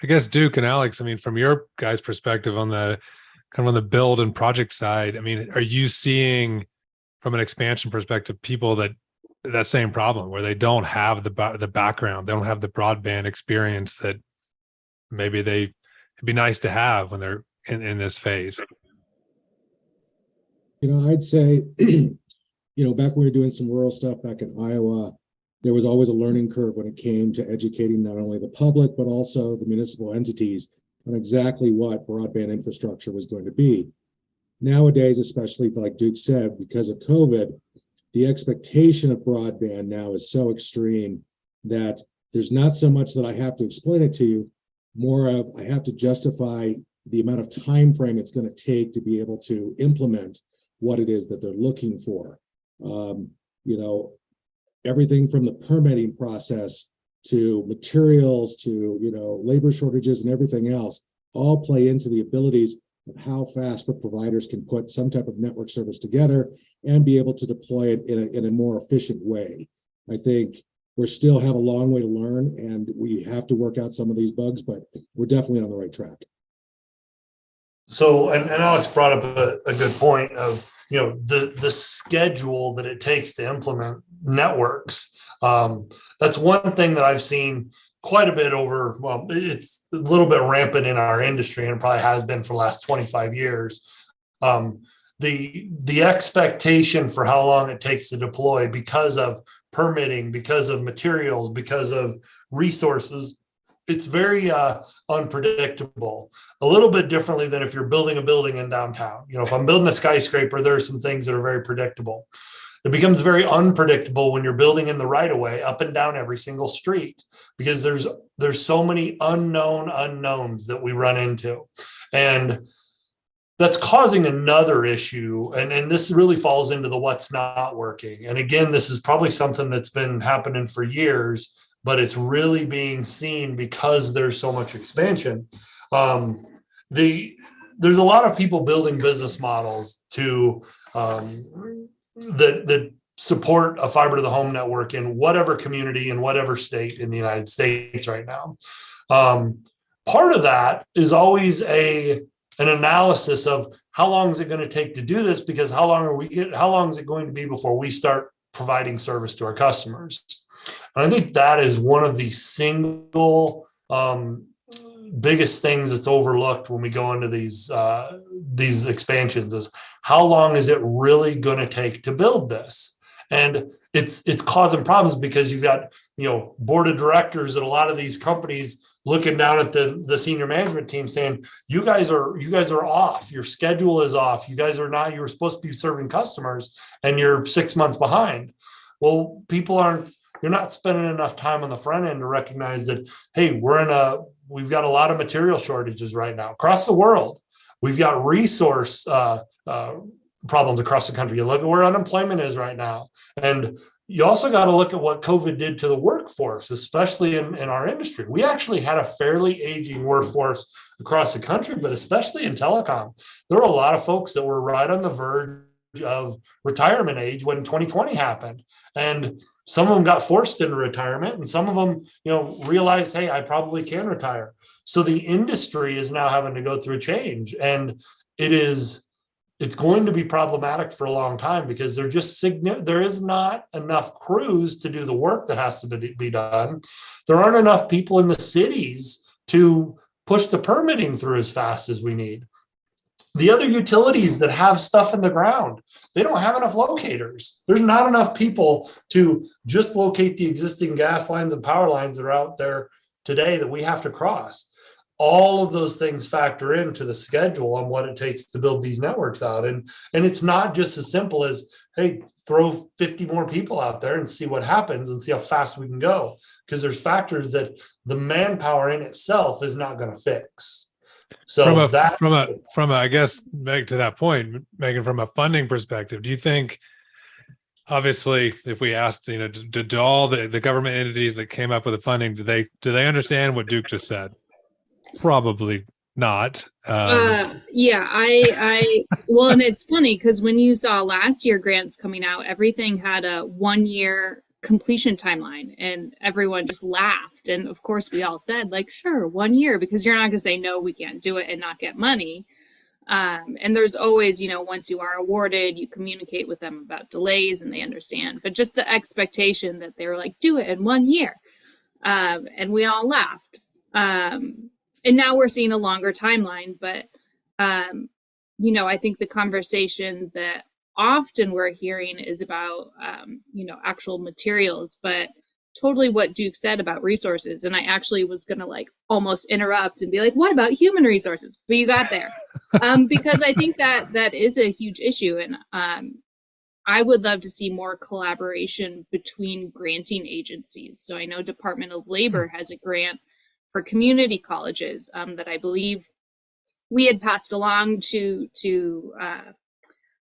I guess Duke and Alex, I mean, from your guys' perspective on the kind of on the build and project side, I mean, are you seeing from an expansion perspective people that same problem where they don't have the background, they don't have the broadband experience that maybe it'd be nice to have when they're in this phase? I'd say, back when we were doing some rural stuff back in Iowa, there was always a learning curve when it came to educating not only the public, but also the municipal entities on exactly what broadband infrastructure was going to be. Nowadays, especially like Duke said, because of COVID, the expectation of broadband now is so extreme that there's not so much that I have to explain it to you, more of I have to justify the amount of time frame it's going to take to be able to implement what it is that they're looking for. Everything from the permitting process to materials to, labor shortages and everything else all play into the abilities of how fast providers can put some type of network service together and be able to deploy it in a more efficient way. I think we still have a long way to learn and we have to work out some of these bugs, but we're definitely on the right track. So, and Alex brought up a good point of, the schedule that it takes to implement networks. That's one thing that I've seen quite a bit over, well, it's a little bit rampant in our industry and it probably has been for the last 25 years. The expectation for how long it takes to deploy because of permitting, because of materials, because of resources, it's very unpredictable, a little bit differently than if you're building a building in downtown. If I'm building a skyscraper, there are some things that are very predictable. It becomes very unpredictable when you're building in the right of way up and down every single street, because there's so many unknowns that we run into. And that's causing another issue. And this really falls into the what's not working. And again, this is probably something that's been happening for years, but it's really being seen because there's so much expansion. There's a lot of people building business models to that support a fiber to the home network in whatever community in whatever state in the United States right now. Part of that is always an analysis of how long is it going to take to do this, because how long is it going to be before we start providing service to our customers? And I think that is one of the single biggest things that's overlooked when we go into these expansions is how long is it really going to take to build this? And it's causing problems because you've got, board of directors at a lot of these companies looking down at the senior management team saying, you guys are off. Your schedule is off. You guys are not, you were supposed to be serving customers and you're 6 months behind. Well, you're not spending enough time on the front end to recognize that, hey, we've got a lot of material shortages right now across the world. We've got resource problems across the country. You look at where unemployment is right now. And you also got to look at what COVID did to the workforce, especially in our industry. We actually had a fairly aging workforce across the country, but especially in telecom. There were a lot of folks that were right on the verge of retirement age when 2020 happened. And some of them got forced into retirement and some of them, realized, hey, I probably can retire. So the industry is now having to go through change, and it's going to be problematic for a long time because there is not enough crews to do the work that has to be done. There aren't enough people in the cities to push the permitting through as fast as we need. The other utilities that have stuff in the ground, they don't have enough locators. There's not enough people to just locate the existing gas lines and power lines that are out there today that we have to cross. All of those things factor into the schedule on what it takes to build these networks out. And it's not just as simple as, hey, throw 50 more people out there and see what happens and see how fast we can go. Because there's factors that the manpower in itself is not going to fix. So from a, I guess, Meg, to that point, Megan, from a funding perspective, do you think, obviously, if we asked, do all the government entities that came up with the funding, do they understand what Duke just said? Probably not. Yeah, well, and it's funny because when you saw last year grants coming out, everything had a 1 year completion timeline, and everyone just laughed. And of course we all said, like, sure, 1 year, because you're not going to say, no, we can't do it and not get money. And there's always, once you are awarded, you communicate with them about delays and they understand, but just the expectation that they were like, do it in 1 year. And we all laughed. And now we're seeing a longer timeline, but, I think the conversation that often we're hearing is about, actual materials, but totally what Duke said about resources. And I actually was going to like almost interrupt and be like, what about human resources? But you got there. Because I think that is a huge issue. And I would love to see more collaboration between granting agencies. So I know Department of Labor has a grant for community colleges that I believe we had passed along to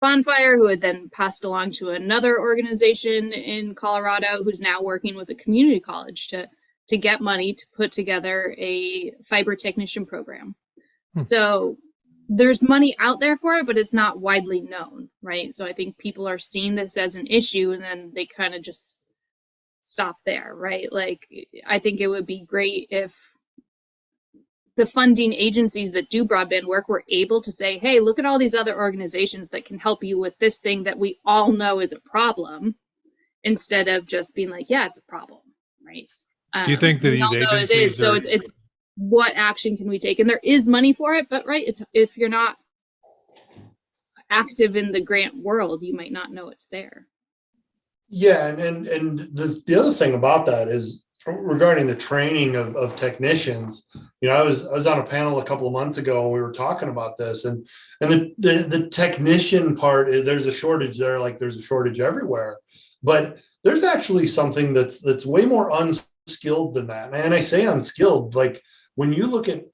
Bonfire, who had then passed along to another organization in Colorado, who's now working with a community college to get money to put together a fiber technician program. So there's money out there for it, but it's not widely known, right? So I think people are seeing this as an issue and then they kind of just stop there, right? Like, I think it would be great if the funding agencies that do broadband work were able to say, hey, look at all these other organizations that can help you with this thing that we all know is a problem, instead of just being like, yeah, it's a problem, right? Do you think that these agencies so it's what action can we take? And there is money for it, but right, it's if you're not active in the grant world, you might not know it's there. Yeah, and the other thing about that is regarding the training of technicians. I was on a panel a couple of months ago and we were talking about this, and the technician part, there's a shortage there, like there's a shortage everywhere, but there's actually something that's way more unskilled than that. And I say unskilled, like when you look at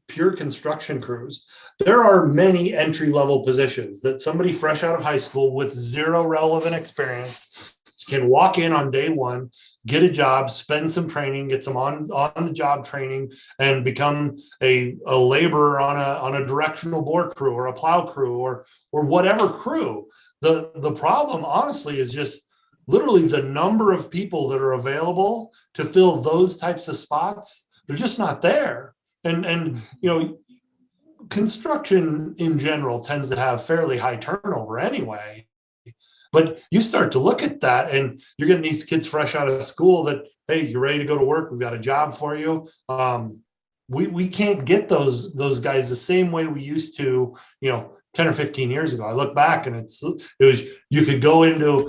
pure construction crews, there are many entry-level positions that somebody fresh out of high school with zero relevant experience can walk in on day one, get a job, spend some training, get some on the job training, and become a laborer on a directional bore crew or a plow crew or whatever crew. The problem, honestly, is just literally the number of people that are available to fill those types of spots. They're just not there. And construction in general tends to have fairly high turnover anyway. But you start to look at that and you're getting these kids fresh out of school that, hey, you're ready to go to work. We've got a job for you. We can't get those guys the same way we used to, 10 or 15 years ago. I look back and you could go into,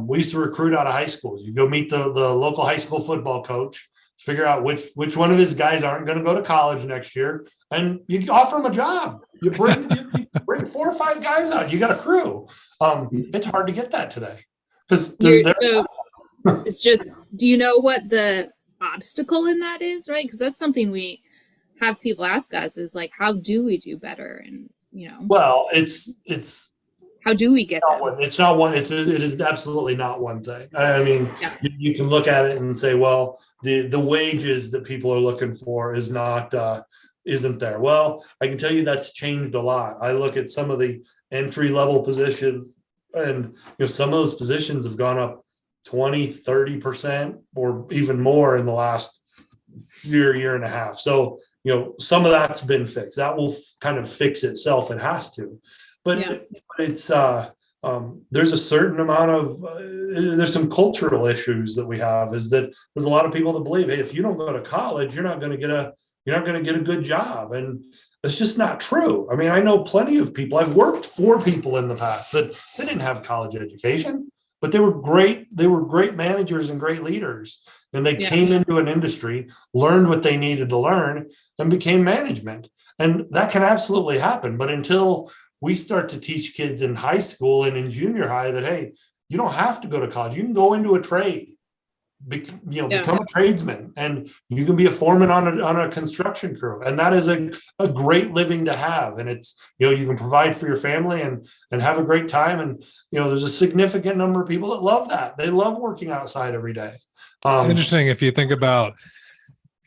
we used to recruit out of high schools. You go meet the local high school football coach, figure out which one of his guys aren't going to go to college next year, and you offer them a job. You bring 4 or 5 guys out. You got a crew. It's hard to get that today because it's just, do you know what the obstacle in that is, right? Because that's something we have people ask us is like, how do we do better? And well, it's how do we get that? It's not one. It is absolutely not one thing. I mean, yeah. You can look at it and say, well, the wages that people are looking for isn't there. Well, I can tell you that's changed a lot. I look at some of the entry level positions, and some of those positions have gone up 20, 30% or even more in the last year and a half. So some of that's been fixed. That will kind of fix itself. It has to. But yeah. It's there's a certain amount of there's some cultural issues that we have. Is that there's a lot of people that believe, hey, if you don't go to college, you're not going to get a good job, and it's just not true. I mean, I know plenty of people. I've worked for people in the past that they didn't have college education, but they were great. They were great managers and great leaders, and they came into an industry, learned what they needed to learn, and became management. And that can absolutely happen. But until we start to teach kids in high school and in junior high that, hey, you don't have to go to college. You can go into a trade, become a tradesman, and you can be a foreman on a construction crew. And that is a great living to have. And it's, you can provide for your family and have a great time. And, there's a significant number of people that love that. They love working outside every day. It's interesting if you think about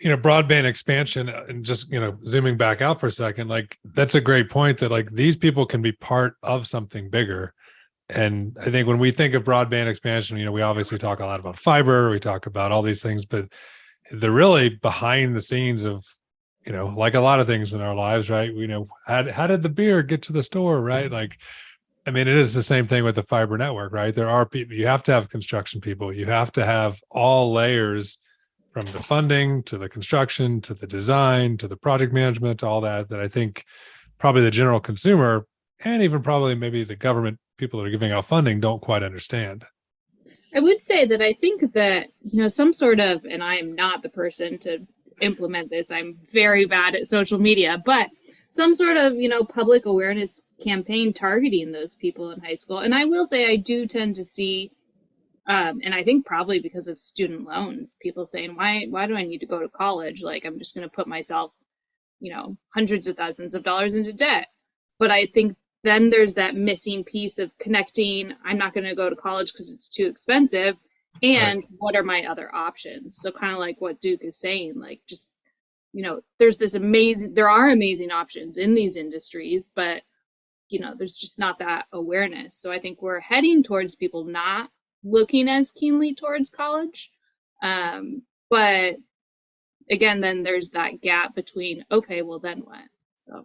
broadband expansion and just, zooming back out for a second, like that's a great point that like these people can be part of something bigger. And I think when we think of broadband expansion, we obviously talk a lot about fiber, we talk about all these things, but they're really behind the scenes of, like a lot of things in our lives, right? How did the beer get to the store, right? Like, I mean, it is the same thing with the fiber network, right? There are people, you have to have construction people, you have to have all layers, from the funding to the construction to the design to the project management to all that I think probably the general consumer and even probably maybe the government people that are giving out funding don't quite understand. I would say that I think that, some sort of, and I am not the person to implement this, I'm very bad at social media, but some sort of, public awareness campaign targeting those people in high school. And I will say I do tend to see, and I think probably because of student loans, people saying, why do I need to go to college? Like, I'm just going to put myself, hundreds of thousands of dollars into debt. But I think then there's that missing piece of connecting. I'm not going to go to college because it's too expensive. And right. What are my other options? So kind of like what Duke is saying, like just, there are amazing options in these industries, but, there's just not that awareness. So I think we're heading towards people not looking as keenly towards college. But again, then there's that gap between, okay, well then what? So